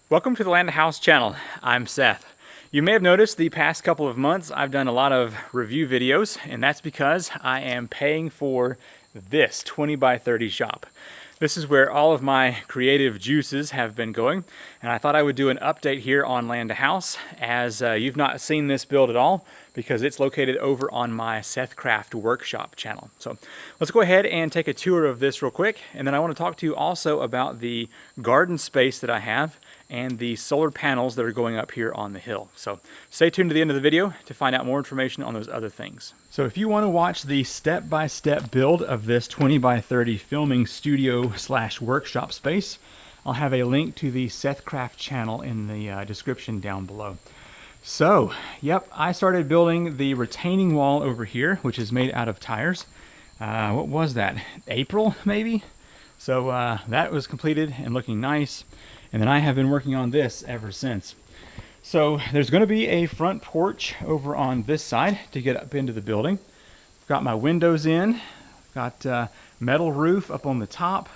Welcome to the Land House channel. I'm Seth. You may have noticed the past couple of months I've done a lot of review videos, and that's because I am paying for this 20 by 30 shop. This is where all of my creative juices have been going, and I thought I would do an update here on Land House as you've not seen this build at all because it's located over on my Seth Craft Workshop channel. So let's go ahead and take a tour of this real quick, and then I want to talk to you also about the garden space that I have and the solar panels that are going up here on the hill. So stay tuned to the end of the video to find out more information on those other things. So if you want to watch the step-by-step build of this 20 by 30 filming studio / workshop space, I'll have a link to the Seth Craft channel in the description down below. So, yep, I started building the retaining wall over here, which is made out of tires. What was that? April, maybe? So that was completed and looking nice. And then I have been working on this ever since. So there's going to be a front porch over on this side to get up into the building. Got my windows in, got metal roof up on the top,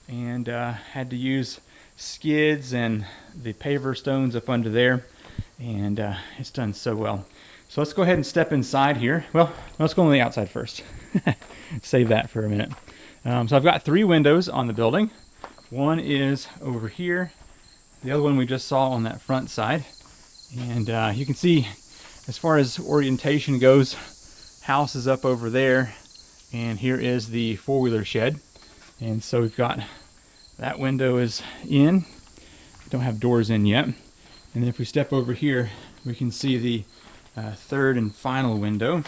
and had to use skids and the paver stones up under there, and it's done so well. So let's go ahead and step inside here. Well, let's go on the outside first. Save that for a minute. So I've got 3 windows on the building. One is over here. The other one we just saw on that front side. And you can see, as far as orientation goes, house is up over there, and here is the four-wheeler shed. And so we've got that window is in. Don't have doors in yet. And then if we step over here, we can see the third and final window.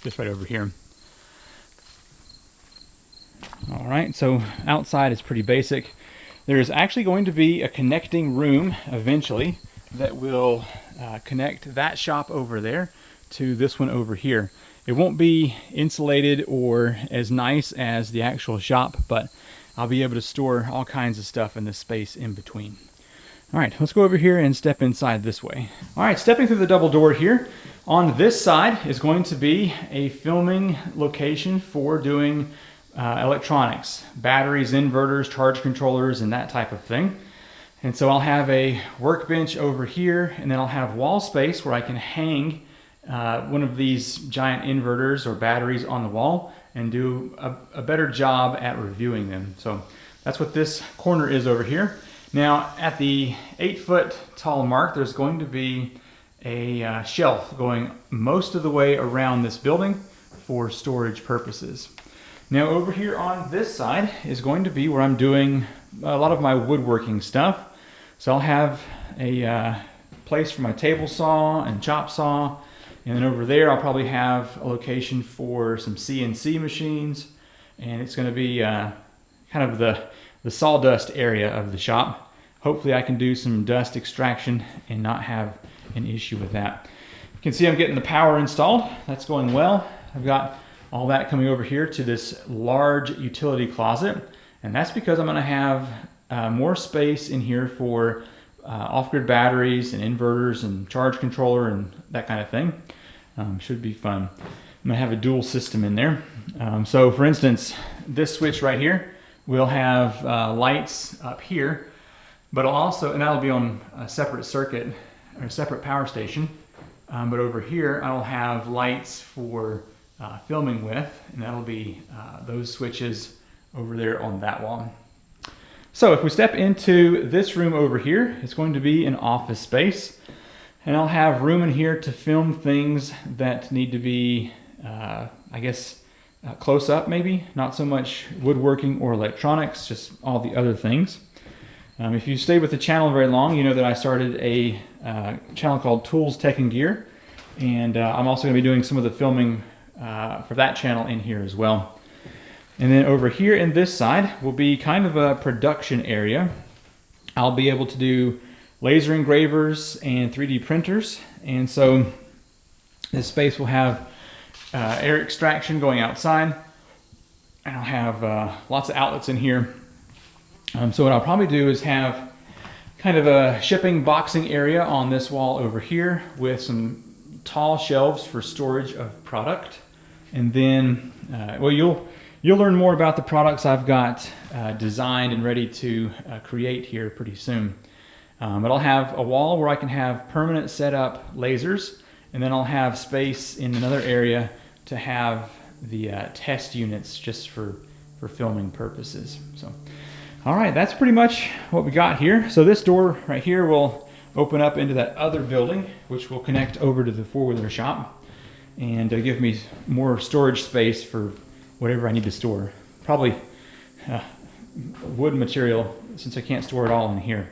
Just right over here. All right, so outside is pretty basic. There's actually going to be a connecting room eventually that will connect that shop over there to this one over here. It won't be insulated or as nice as the actual shop, but I'll be able to store all kinds of stuff in this space in between. All right, let's go over here and step inside this way. All right, stepping through the double door here. On this side is going to be a filming location for doing electronics, batteries, inverters, charge controllers, and that type of thing. And so I'll have a workbench over here, and then I'll have wall space where I can hang one of these giant inverters or batteries on the wall and do a better job at reviewing them. So that's what this corner is over here. Now at the 8-foot tall mark, there's going to be a shelf going most of the way around this building for storage purposes. Now over here on this side is going to be where I'm doing a lot of my woodworking stuff. So I'll have a place for my table saw and chop saw, and then over there I'll probably have a location for some CNC machines, and it's going to be kind of the sawdust area of the shop. Hopefully I can do some dust extraction and not have an issue with that. You can see I'm getting the power installed. That's going well. I've got all that coming over here to this large utility closet, and that's because I'm going to have more space in here for off-grid batteries and inverters and charge controller and that kind of thing. Should be fun. I'm going to have a dual system in there. So for instance, this switch right here will have lights up here, but I'll also, and that'll be on a separate circuit or a separate power station, but over here I'll have lights for filming with, and that'll be those switches over there on that wall. So if we step into this room over here, it's going to be an office space, and I'll have room in here to film things that need to be, I guess, close up maybe, not so much woodworking or electronics, just all the other things. If you stayed with the channel very long, you know that I started a channel called Tools, Tech, and Gear, and I'm also going to be doing some of the filming for that channel in here as well. And then over here in this side will be kind of a production area. I'll be able to do laser engravers and 3D printers, and so this space will have air extraction going outside, and I'll have lots of outlets in here. So what I'll probably do is have kind of a shipping boxing area on this wall over here with some tall shelves for storage of product. And then, well, you'll learn more about the products I've got designed and ready to create here pretty soon. But I'll have a wall where I can have permanent setup lasers, and then I'll have space in another area to have the test units just for filming purposes. So, all right, that's pretty much what we got here. So this door right here will open up into that other building, which will connect over to the four-wheeler shop and give me more storage space for whatever I need to store. Probably wood material, since I can't store it all in here.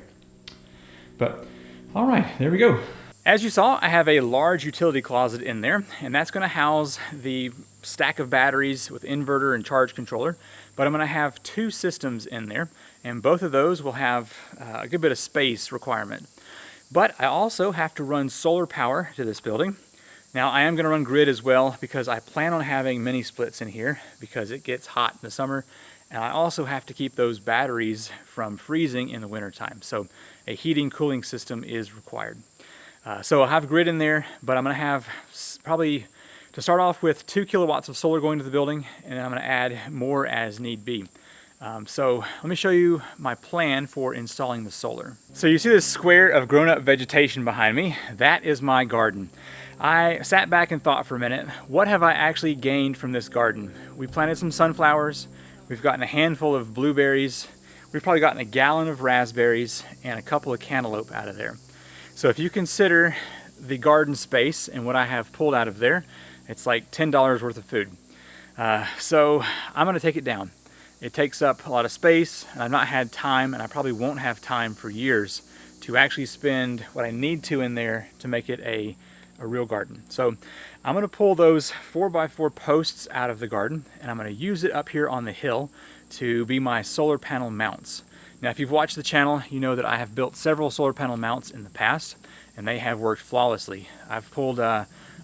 But all right, there we go. As you saw, I have a large utility closet in there, and that's going to house the stack of batteries with inverter and charge controller. But I'm going to have two systems in there, and both of those will have a good bit of space requirement. But I also have to run solar power to this building. Now I am going to run grid as well, because I plan on having mini splits in here because it gets hot in the summer, and I also have to keep those batteries from freezing in the wintertime. So a heating cooling system is required. So I'll have grid in there, but I'm going to have probably, to start off with, 2 kilowatts of solar going to the building, and I'm going to add more as need be. So let me show you my plan for installing the solar. So you see this square of grown-up vegetation behind me? That is my garden. I sat back and thought for a minute, what have I actually gained from this garden? We planted some sunflowers, we've gotten a handful of blueberries, we've probably gotten a gallon of raspberries, and a couple of cantaloupe out of there. So if you consider the garden space and what I have pulled out of there, it's like $10 worth of food. So I'm going to take it down. It takes up a lot of space, and I've not had time, and I probably won't have time for years to actually spend what I need to in there to make it a real garden. So I'm going to pull those 4x4 posts out of the garden, and I'm going to use it up here on the hill to be my solar panel mounts. Now, if you've watched the channel, you know that I have built several solar panel mounts in the past, and they have worked flawlessly. I've pulled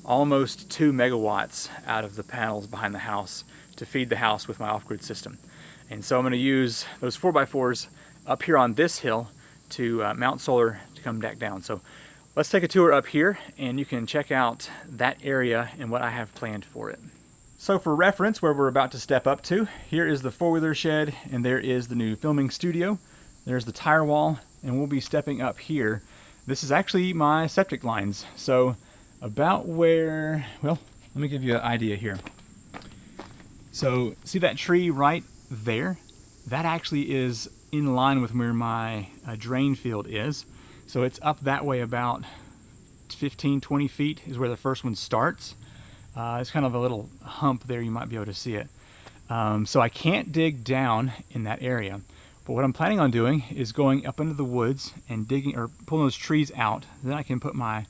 almost 2 megawatts out of the panels behind the house to feed the house with my off-grid system. And so I'm going to use those 4x4s up here on this hill to mount solar to come back down. So let's take a tour up here, and you can check out that area and what I have planned for it. So for reference, where we're about to step up to, here is the four-wheeler shed, and there is the new filming studio. There's the tire wall, and we'll be stepping up here. This is actually my septic lines. So about where, well, let me give you an idea here. So see that tree right there? That actually is in line with where my drain field is. So it's up that way about 15-20 feet is where the first one starts. It's kind of a little hump there, you might be able to see it. So I can't dig down in that area. But what I'm planning on doing is going up into the woods and digging or pulling those trees out. Then I can put my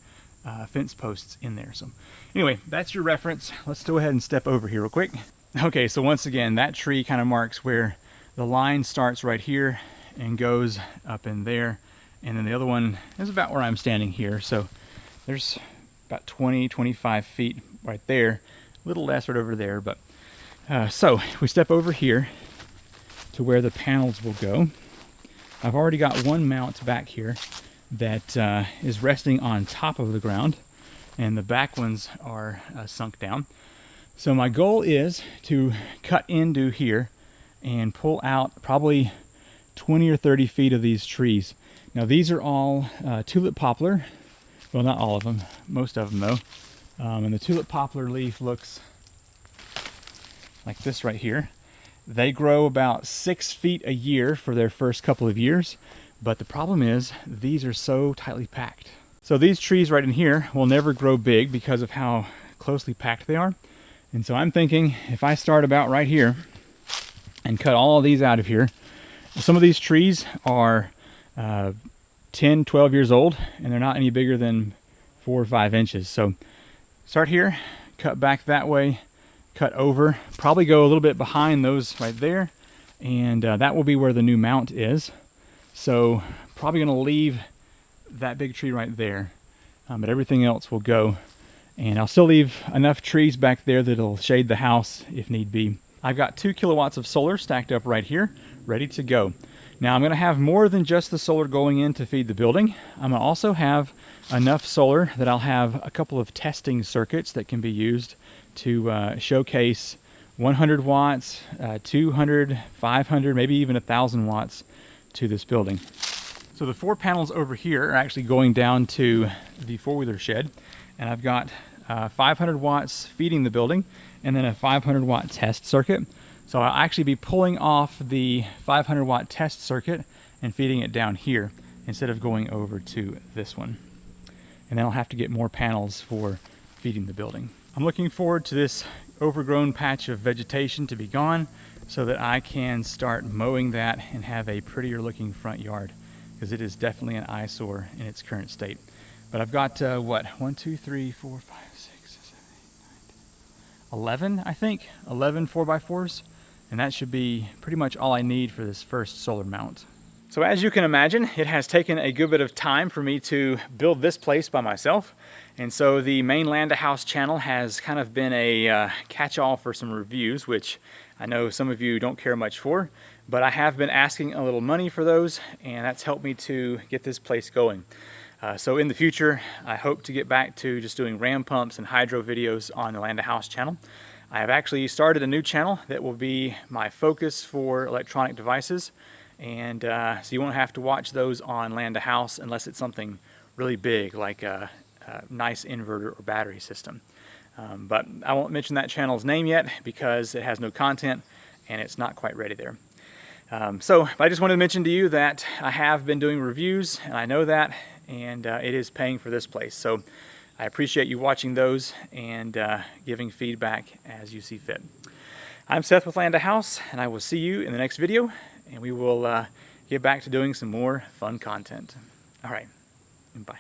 fence posts in there. So anyway, that's your reference. Let's go ahead and step over here real quick. Okay, so once again, that tree kind of marks where the line starts right here and goes up in there. And then the other one is about where I'm standing here. So there's about 20-25 feet right there. A little less right over there. But so if we step over here to where the panels will go, I've already got one mount back here that is resting on top of the ground, and the back ones are sunk down. So my goal is to cut into here and pull out probably 20 or 30 feet of these trees. Now these are all tulip poplar. Well, not all of them, most of them though. And the tulip poplar leaf looks like this right here. They grow about 6 feet a year for their first couple of years, but the problem is these are so tightly packed. So these trees right in here will never grow big because of how closely packed they are. And so I'm thinking if I start about right here and cut all of these out of here, some of these trees are 10, 12 years old, and they're not any bigger than 4 or 5 inches. So start here, cut back that way, cut over, probably go a little bit behind those right there, and that will be where the new mount is. So probably going to leave that big tree right there, but everything else will go. And I'll still leave enough trees back there that it'll shade the house if need be. I've got 2 kilowatts of solar stacked up right here, ready to go. Now I'm going to have more than just the solar going in to feed the building. I'm going to also have enough solar that I'll have a couple of testing circuits that can be used to showcase 100 watts, 200, 500, maybe even 1,000 watts to this building. So the 4 panels over here are actually going down to the four-wheeler shed, and I've got 500 watts feeding the building and then a 500 watt test circuit. So I'll actually be pulling off the 500 watt test circuit and feeding it down here instead of going over to this one. And then I'll have to get more panels for feeding the building. I'm looking forward to this overgrown patch of vegetation to be gone so that I can start mowing that and have a prettier looking front yard, because it is definitely an eyesore in its current state. But I've got, what, 1, 2, 3, 4, 5, 6, 7, 8, 9, 11, I think, 11 4x4s, and that should be pretty much all I need for this first solar mount. So as you can imagine, it has taken a good bit of time for me to build this place by myself, and so the main Land House channel has kind of been a catch-all for some reviews, which I know some of you don't care much for, but I have been asking a little money for those, and that's helped me to get this place going. So in the future, I hope to get back to just doing ram pumps and hydro videos on the Land House channel. I have actually started a new channel that will be my focus for electronic devices, and so you won't have to watch those on Land House unless it's something really big like a nice inverter or battery system. But I won't mention that channel's name yet because it has no content and it's not quite ready there. So I just wanted to mention to you that I have been doing reviews, and I know that, and it is paying for this place. So I appreciate you watching those and giving feedback as you see fit. I'm Seth with Land House, and I will see you in the next video, and we will get back to doing some more fun content. All right, bye.